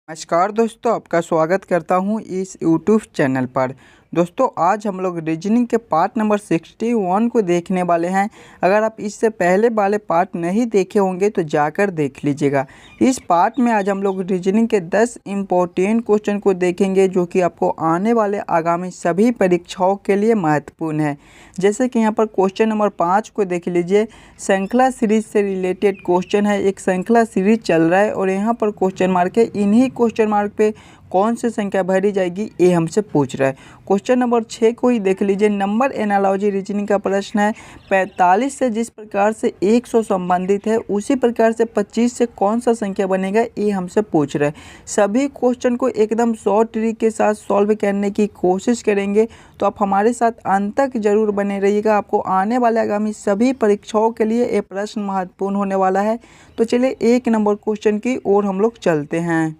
नमस्कार दोस्तों, आपका स्वागत करता हूं इस यूट्यूब चैनल पर। दोस्तों आज हम लोग रीजनिंग के पार्ट नंबर 61 को देखने वाले हैं। अगर आप इससे पहले वाले पार्ट नहीं देखे होंगे तो जाकर देख लीजिएगा। इस पार्ट में आज हम लोग रीजनिंग के 10 इम्पोर्टेंट क्वेश्चन को देखेंगे जो कि आपको आने वाले आगामी सभी परीक्षाओं के लिए महत्वपूर्ण है। जैसे कि यहाँ पर क्वेश्चन नंबर 5 को देख लीजिए। श्रृंखला सीरीज से रिलेटेड क्वेश्चन है। एक श्रृंखला सीरीज चल रहा है और यहाँ पर क्वेश्चन मार्क है। इन्हीं क्वेश्चन मार्क पे कौन सी संख्या भरी जाएगी ये हमसे पूछ रहा है। क्वेश्चन नंबर 6 को ही देख लीजिए। नंबर एनालॉजी रीजनिंग का प्रश्न है। 45 से जिस प्रकार से 100 संबंधित है उसी प्रकार से 25 से कौन सा संख्या बनेगा ये हमसे पूछ रहा है। सभी क्वेश्चन को एकदम शॉर्ट ट्रिक के साथ सॉल्व करने की कोशिश करेंगे, तो आप हमारे साथ अंत तक जरूर बने रहिएगा। आपको आने वाले आगामी सभी परीक्षाओं के लिए ये प्रश्न महत्वपूर्ण होने वाला है। तो चलिए 1 नंबर क्वेश्चन की ओर हम लोग चलते हैं।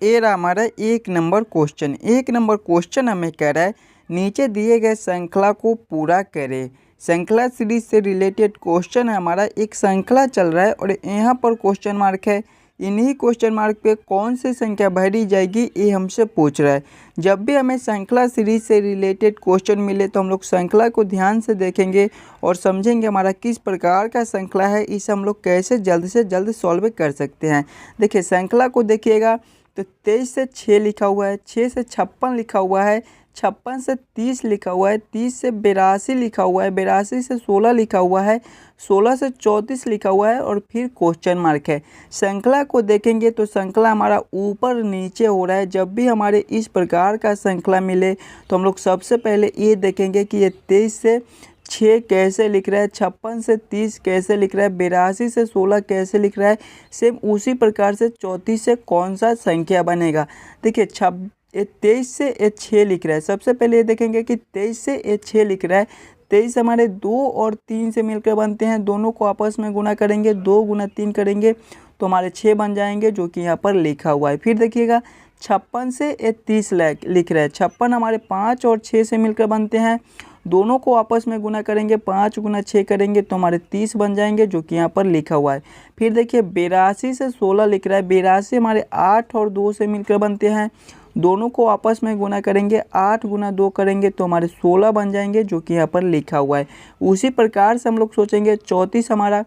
ये रहा हमारा 1 नंबर क्वेश्चन। 1 नंबर क्वेश्चन हमें कह रहा है नीचे दिए गए श्रृंखला को पूरा करें। श्रृंखला सीरीज से रिलेटेड क्वेश्चन है हमारा। एक श्रृंखला चल रहा है और यहाँ पर क्वेश्चन मार्क है। इन्हीं क्वेश्चन मार्क पे कौन सी संख्या भरी जाएगी ये हमसे पूछ रहा है। जब भी हमें श्रृंखला सीरीज से रिलेटेड क्वेश्चन मिले तो हम लोग श्रृंखला को ध्यान से देखेंगे और समझेंगे हमारा किस प्रकार का श्रृंखला है, इसे हम लोग कैसे जल्द से जल्द सॉल्व कर सकते हैं। देखिए श्रृंखला को देखिएगा तो 23 से 6 लिखा हुआ है, 6 से 56 लिखा हुआ है, 56 से 30 लिखा हुआ है, 30 से 82 लिखा हुआ है, 82 से 16 लिखा हुआ है, 16 से 34 लिखा हुआ है और फिर क्वेश्चन मार्क है। श्रृंखला को देखेंगे तो श्रृंखला हमारा ऊपर नीचे हो रहा है। जब भी हमारे इस प्रकार का श्रृंखला मिले तो हम लोग सबसे पहले ये देखेंगे कि ये 23 से 6 कैसे लिख रहा है, 56 से 30 कैसे लिख रहा है, 82 से 16 कैसे लिख रहा है। सेम उसी प्रकार से 34 से कौन सा संख्या बनेगा। देखिए 23 से 6 लिख रहा है। सबसे पहले ये देखेंगे कि 23 से 6 लिख रहा है। 23 हमारे 2 और 3 से मिलकर बनते हैं। दोनों को आपस में गुना करेंगे, 2 गुना 3 करेंगे तो हमारे 6 बन जाएंगे जो कि यहाँ पर लिखा हुआ है। फिर देखिएगा 56 से 30 लिख रहा है। 56 हमारे 5 और 6 से मिलकर बनते हैं। दोनों को आपस में गुना करेंगे, 5 गुना 6 करेंगे तो हमारे 30 बन जाएंगे जो कि यहाँ पर लिखा हुआ है। फिर देखिए 82 से 16 लिख रहा है। 82 हमारे 8 और 2 से मिलकर बनते हैं। दोनों को आपस में गुना करेंगे, 8 गुना 2 करेंगे तो हमारे 16 बन जाएंगे जो कि यहाँ पर लिखा हुआ है। उसी प्रकार से हम लोग सोचेंगे 34 हमारा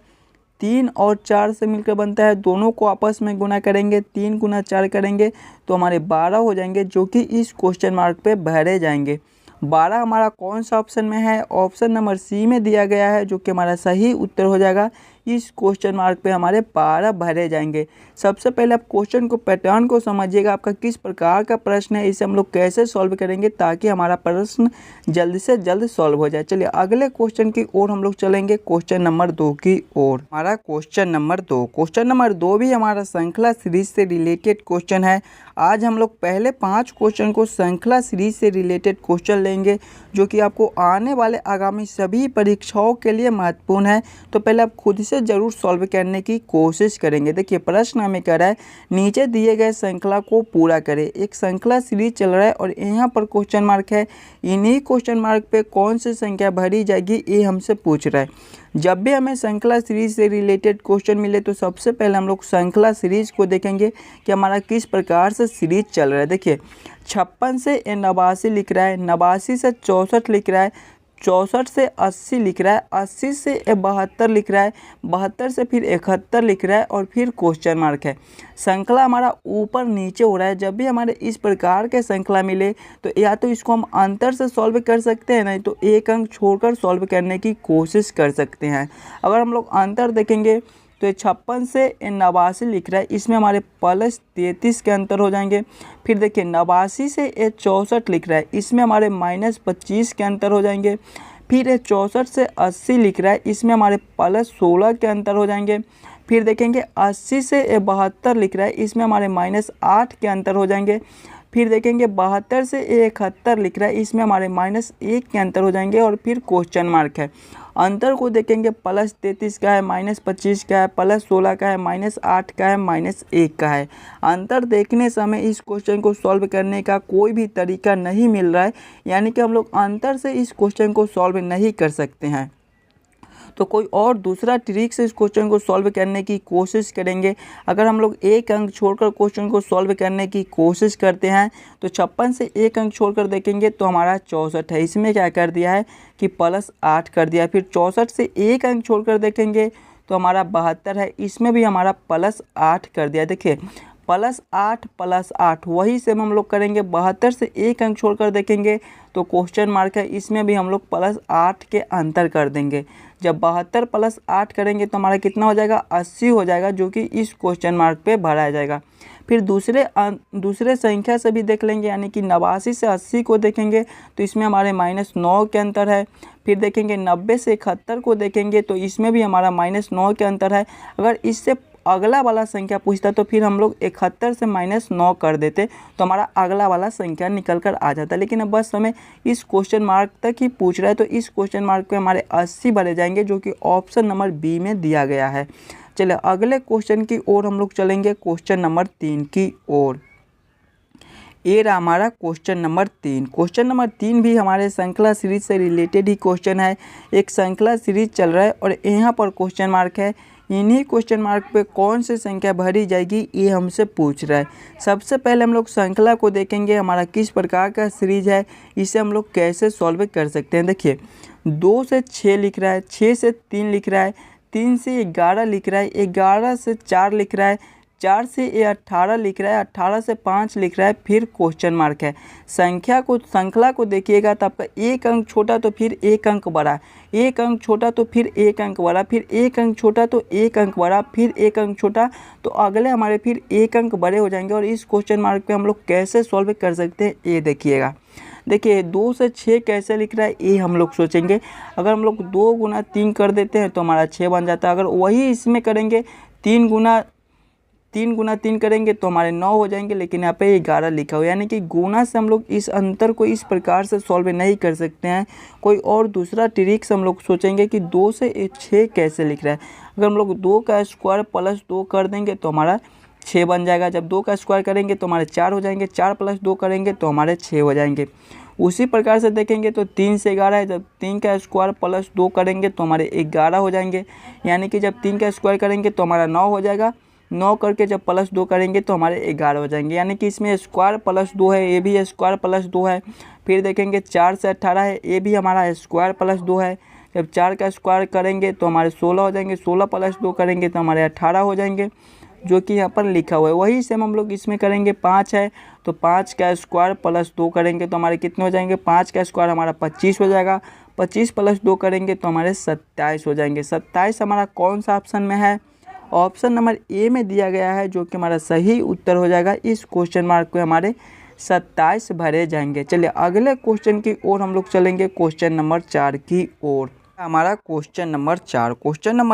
3 और 4 से मिलकर बनता है। दोनों को आपस में गुना करेंगे, 3 गुना 4 करेंगे तो हमारे 12 हो जाएंगे जो कि इस क्वेश्चन मार्क पे भरे जाएंगे। 12 हमारा कौन सा ऑप्शन में है? ऑप्शन नंबर सी में दिया गया है जो कि हमारा सही उत्तर हो जाएगा। इस क्वेश्चन मार्क पे हमारे 12 भरे जाएंगे। सबसे पहले आप क्वेश्चन को पैटर्न को समझिएगा, आपका किस प्रकार का प्रश्न है, इसे हम लोग कैसे सॉल्व करेंगे ताकि हमारा प्रश्न जल्द से जल्द सॉल्व हो जाए। चलिए अगले क्वेश्चन की ओर हम लोग चलेंगे, क्वेश्चन नंबर 2 की ओर। हमारा क्वेश्चन नंबर 2 भी हमारा श्रृंखला सीरीज से रिलेटेड क्वेश्चन है। आज हम लोग पहले 5 क्वेश्चन को श्रृंखला सीरीज से रिलेटेड क्वेश्चन लेंगे जो कि आपको आने वाले आगामी सभी परीक्षाओं के लिए महत्वपूर्ण है। तो पहले आप खुद से जरूर सॉल्व करने की कोशिश करेंगे। देखिए प्रश्न हमें कह रहा है नीचे दिए गए श्रृंखला को पूरा करें। एक श्रृंखला सीरीज चल रहा है और यहाँ पर क्वेश्चन मार्क है। इन्हीं क्वेश्चन मार्क पे कौन सी संख्या भरी जाएगी ये हमसे पूछ रहा है। जब भी हमें श्रृंखला सीरीज से रिलेटेड क्वेश्चन मिले तो सबसे पहले हम लोग श्रृंखला सीरीज को देखेंगे कि हमारा किस प्रकार से सीरीज चल रहा है। देखिए 56 से 89 लिख रहा है, 89 से 64 लिख रहा है, 64 से 80 लिख रहा है, 80 से 72 लिख रहा है, 72 से फिर 71 लिख रहा है और फिर क्वेश्चन मार्क है। श्रृंखला हमारा ऊपर नीचे हो रहा है। जब भी हमारे इस प्रकार के श्रृंखला मिले तो या तो इसको हम अंतर से सॉल्व कर सकते हैं, नहीं तो एक अंक छोड़कर सॉल्व करने की कोशिश कर सकते हैं। अगर हम लोग अंतर देखेंगे तो 56 से 89 लिख रहा है, इसमें हमारे +33 के अंतर हो जाएंगे। फिर देखिए 89 से 64 लिख रहा है, इसमें हमारे -25 के अंतर हो जाएंगे। फिर 64 से 80 लिख रहा है, इसमें हमारे +16 के अंतर हो जाएंगे। फिर देखेंगे 80 से 72 लिख रहा है, इसमें हमारे -8 के अंतर हो जाएंगे। फिर देखेंगे 72 से 71 लिख रहा है, इसमें हमारे -1 के अंतर हो जाएंगे और फिर क्वेश्चन मार्क है। अंतर को देखेंगे +33 का है, -25 का है, +16 का है, -8 का है, -1 का है। अंतर देखने से हमें इस क्वेश्चन को सॉल्व करने का कोई भी तरीका नहीं मिल रहा है, यानी कि हम लोग अंतर से इस क्वेश्चन को सॉल्व नहीं कर सकते हैं। तो कोई और दूसरा ट्रिक से इस क्वेश्चन को सॉल्व करने की कोशिश करेंगे। अगर हम लोग एक अंक छोड़कर क्वेश्चन को सॉल्व करने की कोशिश करते हैं तो 56 से एक अंक छोड़कर देखेंगे तो हमारा 64 है। इसमें क्या कर दिया है कि +8 कर दिया। फिर 64 से एक अंक छोड़कर देखेंगे तो हमारा 72 है, इसमें भी हमारा +8 कर दिया। देखिए +8 वही सेम हम लोग करेंगे। 72 से एक अंक छोड़कर देखेंगे तो क्वेश्चन मार्क है, इसमें भी हम लोग +8 के अंतर कर देंगे। जब 72 + 8 करेंगे तो हमारा कितना हो जाएगा 80 हो जाएगा, जो कि इस क्वेश्चन मार्क पे भरा जाएगा। फिर दूसरे संख्या से भी देख लेंगे, यानी कि 89 से 80 को देखेंगे तो इसमें हमारे -9 के अंतर है। फिर देखेंगे 90 से 71 को देखेंगे तो इसमें भी हमारा -9 के अंतर है। अगर इससे अगला वाला संख्या पूछता तो फिर हम लोग 71 से -9 कर देते तो हमारा अगला वाला संख्या निकल कर आ जाता। लेकिन अब बस हमें इस क्वेश्चन मार्क तक ही पूछ रहा है, तो इस क्वेश्चन मार्क पे हमारे 80 भरे जाएंगे, जो कि ऑप्शन नंबर बी में दिया गया है। चलिए अगले क्वेश्चन की ओर हम लोग चलेंगे, क्वेश्चन नंबर 3 की ओर। ये रहा हमारा क्वेश्चन नंबर 3। क्वेश्चन नंबर 3 भी हमारे श्रृंखला सीरीज से रिलेटेड ही क्वेश्चन है। एक श्रृंखला सीरीज चल रहा है और यहाँ पर क्वेश्चन मार्क है। इन्हीं क्वेश्चन मार्क पे कौन सी संख्या भरी जाएगी ये हमसे पूछ रहा है। सबसे पहले हम लोग श्रृंखला को देखेंगे, हमारा किस प्रकार का सीरीज है, इसे हम लोग कैसे सॉल्व कर सकते हैं। देखिए 2 से 6 लिख रहा है, 6 से 3 लिख रहा है, 3 से 11 लिख रहा है, 11 से 4 लिख रहा है, 4 से 18 लिख रहा है, 18 से 5 लिख रहा है, फिर क्वेश्चन मार्क है। श्रृंखला को देखिएगा तो आपका एक अंक छोटा तो फिर एक अंक बड़ा, एक अंक छोटा तो फिर एक अंक बड़ा, फिर एक अंक छोटा तो एक अंक बड़ा, फिर एक अंक छोटा, तो अगले हमारे फिर एक अंक बड़े हो जाएंगे। और इस क्वेश्चन मार्क पे हम लोग कैसे सॉल्व कर सकते हैं ये देखिएगा। देखिए 2 से 6 कैसे लिख रहा है ये हम लोग सोचेंगे। अगर हम लोग 2 गुना 3 कर देते हैं तो हमारा 6 बन जाता है। अगर वही इसमें करेंगे 3 गुना 3 करेंगे तो हमारे 9 हो जाएंगे, लेकिन यहाँ पे 11 लिखा हुआ है, यानी कि गुना से हम लोग इस अंतर को इस प्रकार से सॉल्व नहीं कर सकते हैं। कोई और दूसरा ट्रिक्स हम लोग सोचेंगे कि 2 से 6 कैसे लिख रहा है। अगर हम लोग 2 का स्क्वायर प्लस 2 कर देंगे तो हमारा 6 बन जाएगा। जब 2 का स्क्वायर करेंगे तो हमारे 4 हो जाएंगे, 4 + 2 करेंगे तो हमारे 6 हो जाएंगे। उसी प्रकार से देखेंगे तो 3 से 11 है, जब 3 का स्क्वायर प्लस 2 करेंगे तो हमारे 11 हो जाएंगे, यानी कि जब 3 का स्क्वायर करेंगे तो हमारा 9 हो जाएगा, 9 करके जब +2 करेंगे तो हमारे 11 हो जाएंगे, यानी कि इसमें स्क्वायर प्लस 2 है, ये भी स्क्वायर प्लस 2 है। फिर देखेंगे 4 से 18 है, ये भी हमारा स्क्वायर प्लस 2 है। जब 4 का स्क्वायर करेंगे तो हमारे 16 हो जाएंगे, 16 + 2 करेंगे तो हमारे 18 हो जाएंगे, जो कि यहाँ पर लिखा हुआ है। वही सेम हम लोग इसमें करेंगे। 5 है तो 5 का स्क्वायर प्लस 2 करेंगे तो हमारे कितने हो जाएंगे, 5 का स्क्वायर हमारा 25 हो जाएगा, 25 + 2 करेंगे तो हमारे 27 हो जाएंगे। 27 हमारा कौन सा ऑप्शन में है, ऑप्शन नंबर ए में दिया गया है, जो कि हमारा सही उत्तर हो जाएगा। इस क्वेश्चन मार्क पे हमारे 27 भरे जाएंगे। चलिए अगले क्वेश्चन की ओर हम लोग चलेंगे, क्वेश्चन नंबर 4 की ओर। हमारा क्वेश्चन नंबर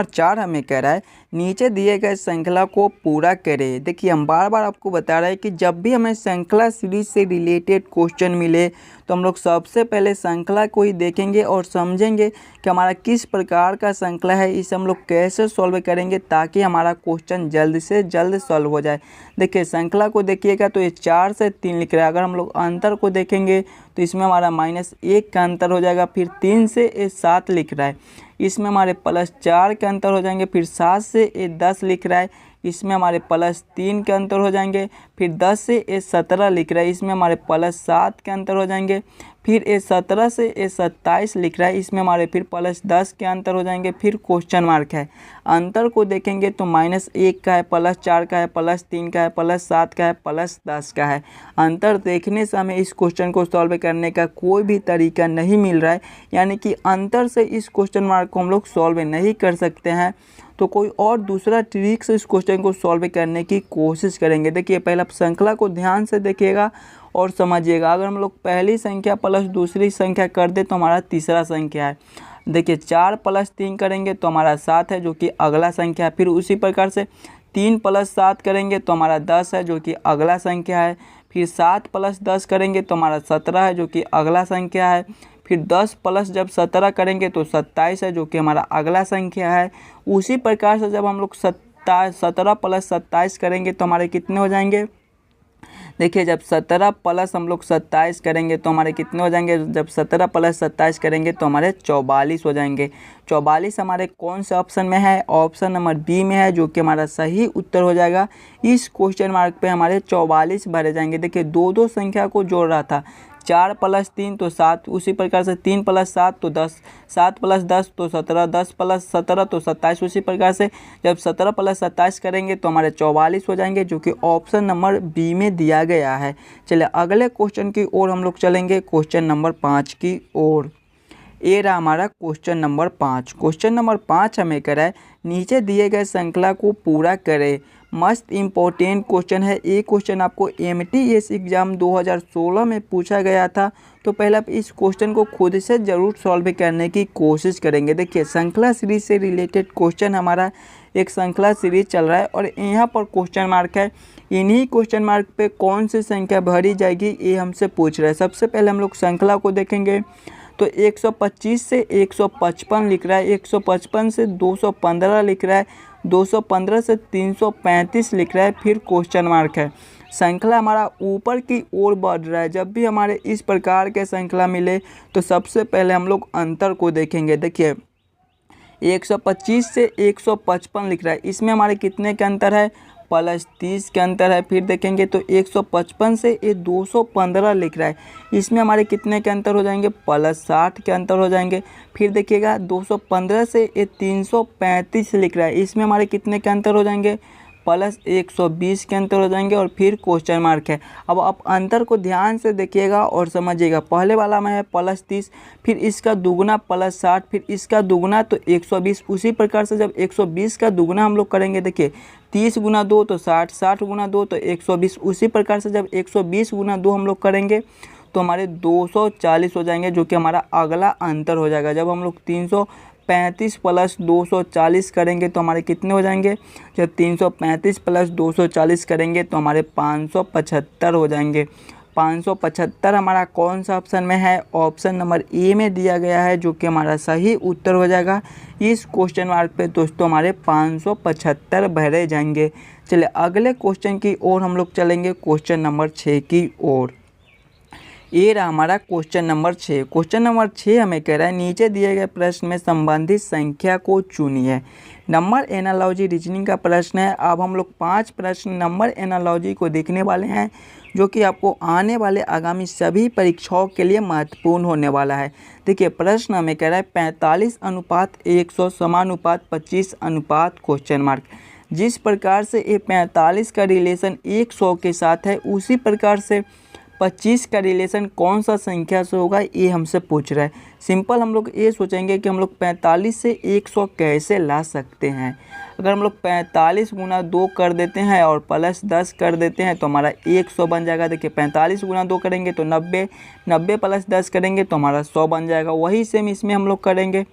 4 हमें कह रहा है नीचे दिए गए श्रृंखला को पूरा करें। देखिए हम बार बार आपको बता रहे हैं कि जब भी हमें श्रृंखला सीरीज से रिलेटेड क्वेश्चन मिले तो हम लोग सबसे पहले श्रृंखला को ही देखेंगे और समझेंगे कि हमारा किस प्रकार का श्रृंखला है, इसे हम लोग कैसे सॉल्व करेंगे ताकि हमारा क्वेश्चन जल्द से जल्द सॉल्व हो जाए। देखिए श्रृंखला को देखिएगा तो ये 4 से 3 लिख रहा है। अगर हम लोग अंतर को देखेंगे तो इसमें हमारा -1 का अंतर हो जाएगा। फिर 3 से 7 लिख रहा है, इसमें हमारे +4 के अंतर हो जाएंगे। फिर 7 से 10 लिख रहा है, इसमें हमारे +3 के अंतर हो जाएंगे। फिर 10 से 17 लिख रहा है, इसमें हमारे +7 के अंतर हो जाएंगे। फिर 17 से 27 लिख रहा है, इसमें हमारे फिर +10 के अंतर हो जाएंगे। फिर क्वेश्चन मार्क है। अंतर को देखेंगे तो -1 का है, +4 का है, +3 का है, +7 का है, +10 का है। अंतर देखने से हमें इस क्वेश्चन को सॉल्व करने का कोई भी तरीका नहीं मिल रहा है, यानी कि अंतर से इस क्वेश्चन मार्क को हम लोग सॉल्व नहीं कर सकते हैं। तो कोई और दूसरा ट्रिक से इस क्वेश्चन को सॉल्व करने की कोशिश करेंगे। देखिए पहला श्रृंखला को ध्यान से देखिएगा और समझिएगा। अगर हम लोग पहली संख्या प्लस दूसरी संख्या कर दे तो हमारा तीसरा संख्या है। देखिए 4 + 3 करेंगे तो हमारा 7 है, जो कि अगला संख्या है। फिर उसी प्रकार से 3 + 7 करेंगे तो हमारा 10 है, जो कि अगला संख्या है। फिर 7 + 10 करेंगे तो हमारा 17 है, जो कि अगला संख्या है। फिर 10 + जब 17 करेंगे तो 27 है, जो कि हमारा अगला संख्या है। उसी प्रकार से जब हम लोग 17 + 27 करेंगे तो हमारे कितने हो जाएंगे। देखिए जब 17 प्लस हम लोग 27 करेंगे तो हमारे कितने हो जाएंगे, जब 17 प्लस 27 करेंगे तो हमारे 44 हो जाएंगे। 44 हमारे कौन से ऑप्शन में है, ऑप्शन नंबर बी में है, जो कि हमारा सही उत्तर हो जाएगा। इस क्वेश्चन मार्क पे हमारे 44 भरे जाएंगे। देखिए दो दो संख्या को जोड़ रहा था, 4 + 3 तो 7, उसी प्रकार से 3 + 7 तो 10, 7 + 10 तो 17, 10 + 17 तो 27। उसी प्रकार से जब 17 + 27 करेंगे तो हमारे 44 हो जाएंगे, जो कि ऑप्शन नंबर बी में दिया गया है। चलिए अगले क्वेश्चन की ओर हम लोग चलेंगे, क्वेश्चन नंबर 5 की ओर। ये रहा हमारा क्वेश्चन नंबर 5। क्वेश्चन नंबर 5 हमें कह रहा है नीचे दिए गए श्रृंखला को पूरा करें। मस्त इम्पोर्टेंट क्वेश्चन है। ये क्वेश्चन आपको MTS एग्ज़ाम 2016 में पूछा गया था। तो पहले आप इस क्वेश्चन को खुद से ज़रूर सॉल्व करने की कोशिश करेंगे। देखिए श्रृंखला सीरीज से रिलेटेड क्वेश्चन हमारा एक श्रृंखला सीरीज चल रहा है और यहाँ पर क्वेश्चन मार्क है। इन्हीं क्वेश्चन मार्क पे कौन सी संख्या भरी जाएगी ये हमसे पूछ रहा है। सबसे पहले हम लोग श्रृंखला को देखेंगे तो 125 से 155 लिख रहा है, 155 से 215 लिख रहा है, 215 से 335 लिख रहा है, फिर क्वेश्चन मार्क है। श्रृंखला हमारा ऊपर की ओर बढ़ रहा है। जब भी हमारे इस प्रकार के श्रृंखला मिले तो सबसे पहले हम लोग अंतर को देखेंगे। देखिए 125 से 155 लिख रहा है, इसमें हमारे कितने के अंतर है, +30 के अंतर है। फिर देखेंगे तो 155 से ये 215 लिख रहा है, इसमें हमारे कितने के अंतर हो जाएंगे, +60 के अंतर हो जाएंगे। फिर देखिएगा 215 से ये 335 लिख रहा है, इसमें हमारे कितने के अंतर हो जाएंगे, +120 के अंतर हो जाएंगे। और फिर क्वेश्चन मार्क है। अब आप अंतर को ध्यान से देखिएगा और समझिएगा। पहले वाला में है +30, फिर इसका दुगुना +60, फिर इसका दुगुना तो 120। उसी प्रकार से जब 120 का दुगुना हम लोग करेंगे, देखिए 30 × 2 तो 60, 60 × 2 तो 120। उसी प्रकार से जब 120 × 2 हम लोग करेंगे तो हमारे 240 हो जाएंगे, जो कि हमारा अगला अंतर हो जाएगा। जब हम लोग 335 + 240 करेंगे तो हमारे कितने हो जाएंगे, जब 335 + 240 करेंगे तो हमारे 575 हो जाएंगे। 575 हमारा कौन सा ऑप्शन में है, ऑप्शन नंबर ए में दिया गया है, जो कि हमारा सही उत्तर हो जाएगा। इस क्वेश्चन मार्क पे दोस्तों हमारे 575 भरे जाएंगे। चलिए अगले क्वेश्चन की ओर हम लोग चलेंगे, क्वेश्चन नंबर 6 की ओर। ये रहा हमारा क्वेश्चन नंबर 6। क्वेश्चन नंबर 6 हमें कह रहा है नीचे दिए गए प्रश्न में संबंधित संख्या को चुनिए। नंबर एनालॉजी रीजनिंग का प्रश्न है। अब हम लोग 5 प्रश्न नंबर एनालॉजी को देखने वाले हैं, जो कि आपको आने वाले आगामी सभी परीक्षाओं के लिए महत्वपूर्ण होने वाला है। देखिए प्रश्न हमें कह रहा है 45:100 समानुपात 25 क्वेश्चन मार्क। जिस प्रकार से ये 45 का रिलेशन 100 के साथ है, उसी प्रकार से 25 का रिलेशन कौन सा संख्या से होगा, ये हमसे पूछ रहा है। सिंपल हम लोग ये सोचेंगे कि हम लोग 45 से 100 कैसे ला सकते हैं। अगर हम लोग 45 × 2 कर देते हैं और +10 कर देते हैं तो हमारा 100 बन जाएगा। देखिए 45 × 2 करेंगे तो 90, 90 + 10 करेंगे तो हमारा 100 बन जाएगा। वही सेम इसमें हम लोग करेंगे,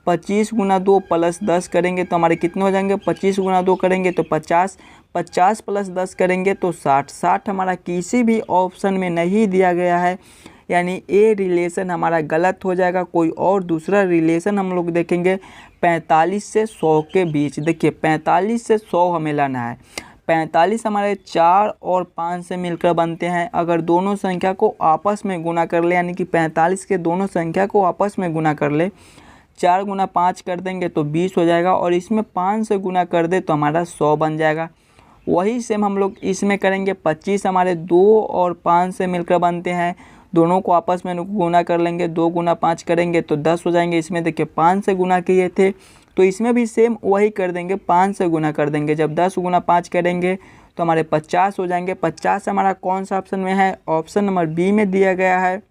25 × 2 + 10 करेंगे तो हमारे कितने हो जाएंगे, 25 × 2 करेंगे तो 50, 50 + 10 करेंगे तो 60। 60 हमारा किसी भी ऑप्शन में नहीं दिया गया है, यानी ए रिलेशन हमारा गलत हो जाएगा। कोई और दूसरा रिलेशन हम लोग देखेंगे 45 से 100 के बीच। देखिए 45 से 100 हमें लाना है। 45 हमारे 4 और 5 से मिलकर बनते हैं। अगर दोनों संख्या को आपस में गुना कर ले, यानी कि 45 के दोनों संख्या को आपस में गुना कर ले, 4 × 5 कर देंगे तो 20 हो जाएगा, और इसमें 5 से गुना कर दे तो हमारा 100 बन जाएगा। वही सेम हम लोग इसमें करेंगे। 25 हमारे 2 और 5 से मिलकर बनते हैं, दोनों को आपस में गुना कर लेंगे, 2 × 5 करेंगे तो 10 हो जाएंगे। इसमें देखिए 5 से गुना किए थे तो इसमें भी सेम वही कर देंगे, 5 से गुना कर देंगे। जब 10 × 5 करेंगे तो हमारे 50 हो जाएंगे। 50 हमारा कौन सा ऑप्शन में है, ऑप्शन नंबर बी में दिया गया है,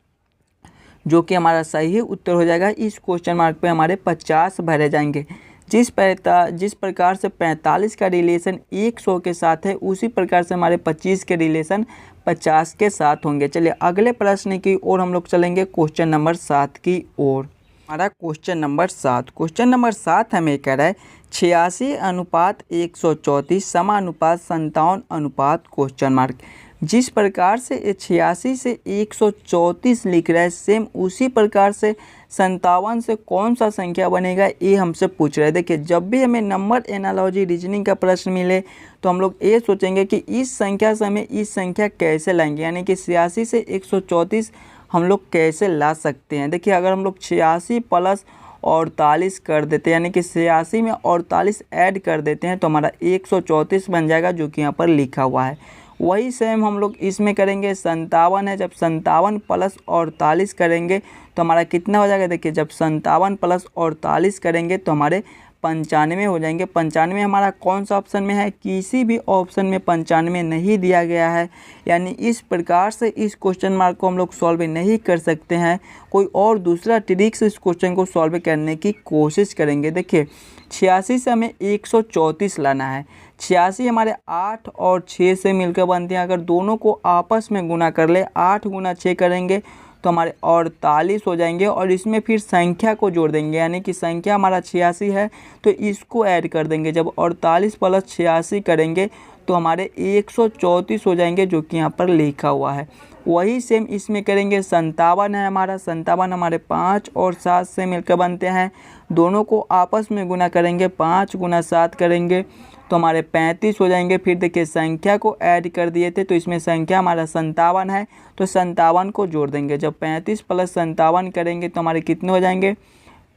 जो कि हमारा सही उत्तर हो जाएगा। इस क्वेश्चन मार्क पे हमारे 50 भरे जाएंगे। जिस प्रकार से 45 का रिलेशन 100 के साथ है, उसी प्रकार से हमारे 25 के रिलेशन 50 के साथ होंगे। चलिए अगले प्रश्न की ओर हम लोग चलेंगे, क्वेश्चन नंबर 7 की ओर। हमारा क्वेश्चन नंबर 7। क्वेश्चन नंबर 7 हमें कह रहा है 86:134 = 57 क्वेश्चन मार्क। जिस प्रकार से ये 86 से 134 लिख रहा है, सेम उसी प्रकार से 57 से कौन सा संख्या बनेगा ये हमसे पूछ रहा है। देखिए, जब भी हमें नंबर एनालॉजी रीजनिंग का प्रश्न मिले तो हम लोग ये सोचेंगे कि इस संख्या से हमें इस संख्या कैसे लाएंगे, यानी कि 86 से 134 हम लोग कैसे ला सकते हैं। देखिए, अगर हम लोग 86 प्लस 48 कर देते हैं, यानी कि 86 में 48 ऐड कर देते हैं तो हमारा 134 बन जाएगा, जो कि यहाँ पर लिखा हुआ है। वही सेम हम लोग इसमें करेंगे। 57 है, जब 57 प्लस 48 करेंगे तो हमारा कितना हो जाएगा। देखिए, जब 57 प्लस 48 करेंगे तो हमारे 95 हो जाएंगे। 95 हमारा कौन सा ऑप्शन में है, किसी भी ऑप्शन में 95 नहीं दिया गया है, यानी इस प्रकार से इस क्वेश्चन मार्क को हम लोग सॉल्व नहीं कर सकते हैं। कोई और दूसरा ट्रिक से इस क्वेश्चन को सॉल्व करने की कोशिश करेंगे। देखिए, 86 से हमें 134 लाना है। 86 हमारे 8 और 6 से मिलकर बनते हैं। अगर दोनों को आपस में गुना कर ले, 8 गुना 6 करेंगे तो हमारे 48 हो जाएंगे, और इसमें फिर संख्या को जोड़ देंगे, यानी कि संख्या हमारा 86 है तो इसको ऐड कर देंगे। जब 48 प्लस 86 करेंगे तो हमारे 134 हो जाएंगे, जो कि यहाँ पर लिखा हुआ है। वही सेम इसमें करेंगे। 57 है हमारा, 57 हमारे 5 और 7 से मिलकर बनते हैं। दोनों को आपस में गुना करेंगे, 5 गुना 7 करेंगे तो हमारे 35 हो जाएंगे। फिर देखिए, संख्या को ऐड कर दिए थे तो इसमें संख्या हमारा 57 है तो 57 को जोड़ देंगे। जब 35 प्लस 57 करेंगे तो हमारे कितने हो जाएंगे,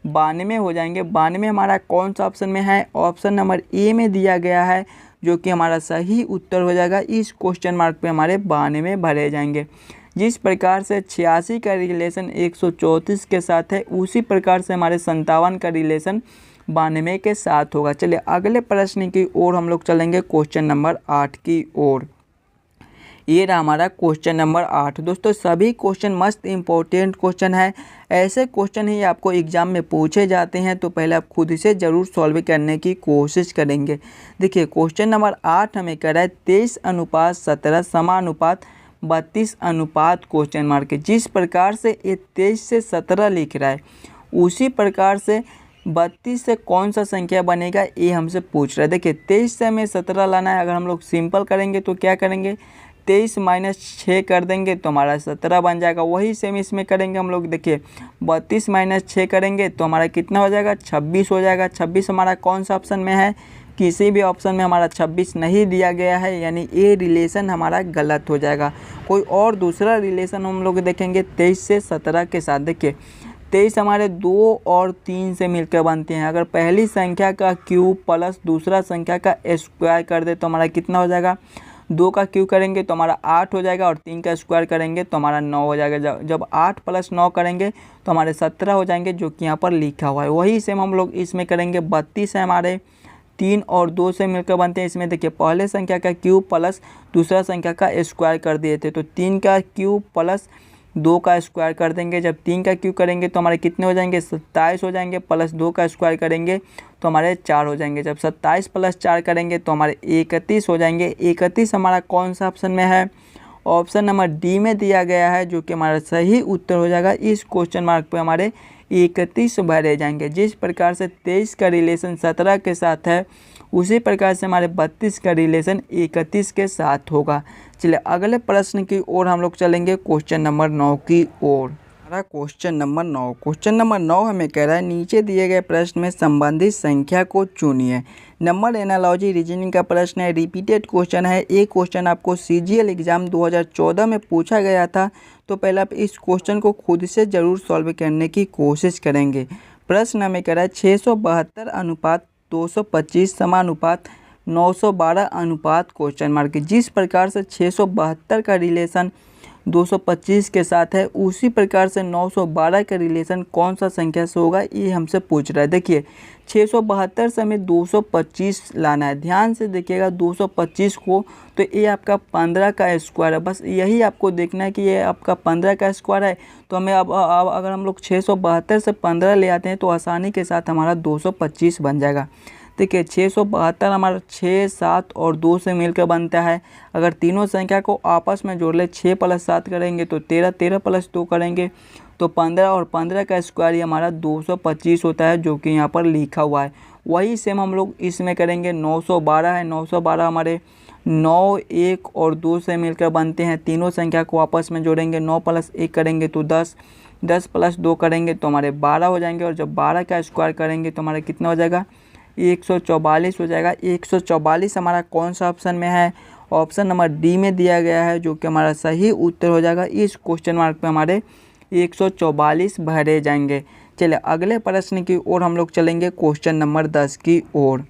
92 हो जाएंगे। 92 हमारा कौन सा ऑप्शन में है, ऑप्शन नंबर ए में दिया गया है, जो कि हमारा सही उत्तर हो जाएगा। इस क्वेश्चन मार्क पे हमारे 92 भरे जाएंगे। जिस प्रकार से 86 का रिलेशन 134 के साथ है, उसी प्रकार से हमारे 57 का रिलेशन 92 के साथ होगा। चलिए अगले प्रश्न की ओर हम लोग चलेंगे, क्वेश्चन नंबर 8 की ओर। ये रहा हमारा क्वेश्चन नंबर 8। दोस्तों, सभी क्वेश्चन मस्त इंपॉर्टेंट क्वेश्चन है। ऐसे क्वेश्चन ही आपको एग्जाम में पूछे जाते हैं, तो पहले आप खुद से ज़रूर सॉल्व करने की कोशिश करेंगे। देखिए, क्वेश्चन नंबर 8 हमें कह रहा है 23:17 समानुपात 32 क्वेश्चन मार्क। जिस प्रकार से ये 23 से 17 लिख रहा है, उसी प्रकार से 32 से कौन सा संख्या बनेगा ये हमसे पूछ रहा है। देखिए, 23 से हमें 17 लाना है। अगर हम लोग सिंपल करेंगे तो क्या करेंगे, 23 माइनस 6 कर देंगे तो हमारा 17 बन जाएगा। वही सेम इसमें करेंगे हम लोग। देखिए, 32 माइनस 6 करेंगे तो हमारा कितना हो जाएगा, 26 हो जाएगा। 26 हमारा कौन सा ऑप्शन में है, किसी भी ऑप्शन में हमारा 26 नहीं दिया गया है, यानी ये रिलेशन हमारा गलत हो जाएगा। कोई और दूसरा रिलेशन हम लोग देखेंगे 23 से 17 के साथ। देखिए, 23 हमारे 2 और 3 से मिलकर बनते हैं। अगर पहली संख्या का क्यूब प्लस दूसरा संख्या का स्क्वायर कर दे तो हमारा कितना हो जाएगा, 2 का क्यूब करेंगे तो हमारा 8 हो जाएगा, और 3 का स्क्वायर करेंगे तो हमारा 9 हो जाएगा। जब 8 प्लस 9 करेंगे तो हमारे 17 हो जाएंगे, जो कि यहाँ पर लिखा हुआ है। वही सेम हम लोग इसमें करेंगे। 32 है हमारे, 3 और 2 से मिलकर बनते हैं। इसमें देखिए, पहले संख्या का क्यूब प्लस दूसरा संख्या का स्क्वायर कर दिए थे, तो 3 का क्यूब प्लस 2 का स्क्वायर कर देंगे। जब 3 का क्यूब करेंगे तो हमारे कितने हो जाएंगे, 27 हो जाएंगे, प्लस 2 का स्क्वायर करेंगे तो हमारे 4 हो जाएंगे। जब 27 प्लस 4 करेंगे तो हमारे 31 हो जाएंगे। 31 हमारा कौन सा ऑप्शन में है, ऑप्शन नंबर डी में दिया गया है, जो कि हमारा सही उत्तर हो जाएगा। इस क्वेश्चन मार्क पे हमारे 31 भरे जाएंगे। जिस प्रकार से 23 का रिलेशन 17 के साथ है, उसी प्रकार से हमारे 32 का रिलेशन 31 के साथ होगा। चलिए अगले प्रश्न की ओर हम लोग चलेंगे, क्वेश्चन नंबर 9 की ओर। हमारा क्वेश्चन नंबर 9 हमें कह रहा है नीचे दिए गए प्रश्न में संबंधित संख्या को चुनिए। नंबर एनालॉजी रीजनिंग का प्रश्न है, रिपीटेड क्वेश्चन है। एक क्वेश्चन आपको CGL एग्ज़ाम 2014 में पूछा गया था, तो पहले आप इस क्वेश्चन को खुद से ज़रूर सॉल्व करने की कोशिश करेंगे। प्रश्न हमें कह रहा है 672 अनुपात 225 समानुपात 912 अनुपात क्वेश्चन मार्क। जिस प्रकार से 672 का रिलेशन 225 के साथ है, उसी प्रकार से 912 का रिलेशन कौन सा संख्या से होगा ये हमसे पूछ रहा है। देखिए, 672 से हमें 225 लाना है। ध्यान से देखिएगा 225 को, तो ये आपका 15 का स्क्वायर है। बस यही आपको देखना है कि ये आपका 15 का स्क्वायर है। तो हमें अब अगर हम लोग 672 से 15 ले आते हैं तो आसानी के साथ हमारा 225 बन जाएगा। देखिए, 672 हमारा 6, 7 और 2 से मिलकर बनता है। अगर तीनों संख्या को आपस में जोड़ ले, 6 प्लस 7 करेंगे तो 13, 13 प्लस 2 करेंगे तो 15, और 15 का स्क्वायर ही हमारा 225 होता है, जो कि यहाँ पर लिखा हुआ है। वही सेम हम लोग इसमें करेंगे। 912 है, 912 हमारे 9, 1 और 2 से मिलकर बनते हैं। तीनों संख्या को आपस में जोड़ेंगे, 9 + 1 करेंगे तो 10, 10 + 2 करेंगे तो हमारे 12 हो जाएंगे। और जब 12 का स्क्वायर करेंगे तो हमारा कितना हो जाएगा, 144 हो जाएगा। 144 हमारा कौन सा ऑप्शन में है, ऑप्शन नंबर डी में दिया गया है, जो कि हमारा सही उत्तर हो जाएगा। इस क्वेश्चन मार्क पे हमारे 144 भरे जाएंगे। चलिए अगले प्रश्न की ओर हम लोग चलेंगे, क्वेश्चन नंबर 10 की ओर।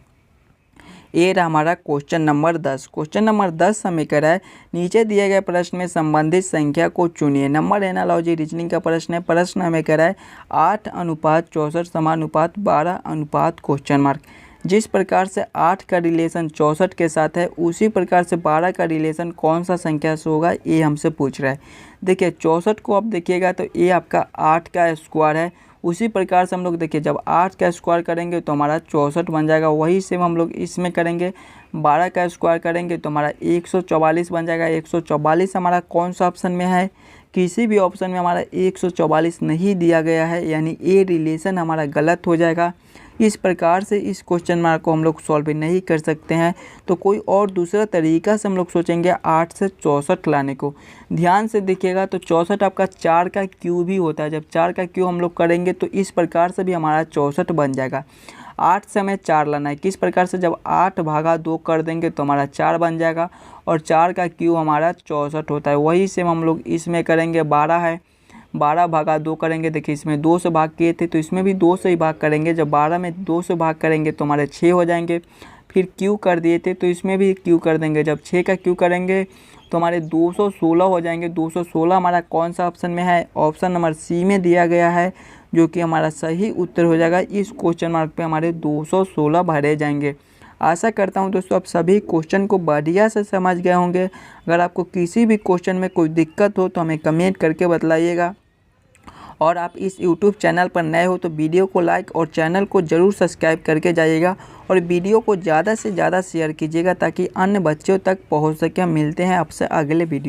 ये रहा हमारा क्वेश्चन नंबर 10। क्वेश्चन नंबर 10 हमें कह रहा है, नीचे दिए गए प्रश्न में संबंधित संख्या को चुनिए। नंबर एनालॉजी रीजनिंग का प्रश्न है। प्रश्न हमें कह रहा है 8:64 समानुपात 12 क्वेश्चन मार्क। जिस प्रकार से 8 का रिलेशन 64 के साथ है, उसी प्रकार से 12 का रिलेशन कौन सा संख्या से होगा, ये हमसे पूछ रहा है। देखिए 64 को आप देखिएगा तो ये आपका 8 का स्क्वायर है। उसी प्रकार से हम लोग देखिए जब 8 का स्क्वायर करेंगे तो हमारा 64 बन जाएगा। वही सेम हम लोग इसमें करेंगे, 12 का स्क्वायर करेंगे तो हमारा 144 बन जाएगा। 144 हमारा कौन सा ऑप्शन में है, किसी भी ऑप्शन में हमारा 144 नहीं दिया गया है, यानी ये रिलेशन हमारा गलत हो जाएगा। इस प्रकार से इस क्वेश्चन मार्क को हम लोग सॉल्व नहीं कर सकते हैं, तो कोई और दूसरा तरीका से हम लोग सोचेंगे 8 से 64 लाने को। ध्यान से देखिएगा तो 64 आपका 4 का क्यूब ही होता है। जब 4 का क्यूब हम लोग करेंगे तो इस प्रकार से भी हमारा 64 बन जाएगा। 8 से हमें 4 लाना है। किस प्रकार से, जब 8/2 कर देंगे तो हमारा 4 बन जाएगा और 4 का क्यूब हमारा 64 होता है। वही सेम हम लोग इसमें करेंगे, 12 है, 12/2 करेंगे। देखिए इसमें 2 से भाग किए थे तो इसमें भी 2 से ही भाग करेंगे। जब 12 में 2 से भाग करेंगे तो हमारे 6 हो जाएंगे। फिर क्यू कर दिए थे तो इसमें भी क्यू कर देंगे। जब 6 का क्यू करेंगे तो हमारे 216 हो जाएंगे। 216 हमारा कौन सा ऑप्शन में है, ऑप्शन नंबर सी में दिया गया है, जो कि हमारा सही उत्तर हो जाएगा। इस क्वेश्चन मार्क पे हमारे 216 भरे जाएंगे। आशा करता हूं दोस्तों आप सभी क्वेश्चन को बढ़िया से समझ गए होंगे। अगर आपको किसी भी क्वेश्चन में कोई दिक्कत हो तो हमें कमेंट करके बतलाइएगा। और आप इस YouTube चैनल पर नए हो तो वीडियो को लाइक और चैनल को ज़रूर सब्सक्राइब करके जाइएगा और वीडियो को ज़्यादा से ज़्यादा शेयर कीजिएगा ताकि अन्य बच्चों तक पहुंच सके। मिलते हैं आपसे अगले वीडियो।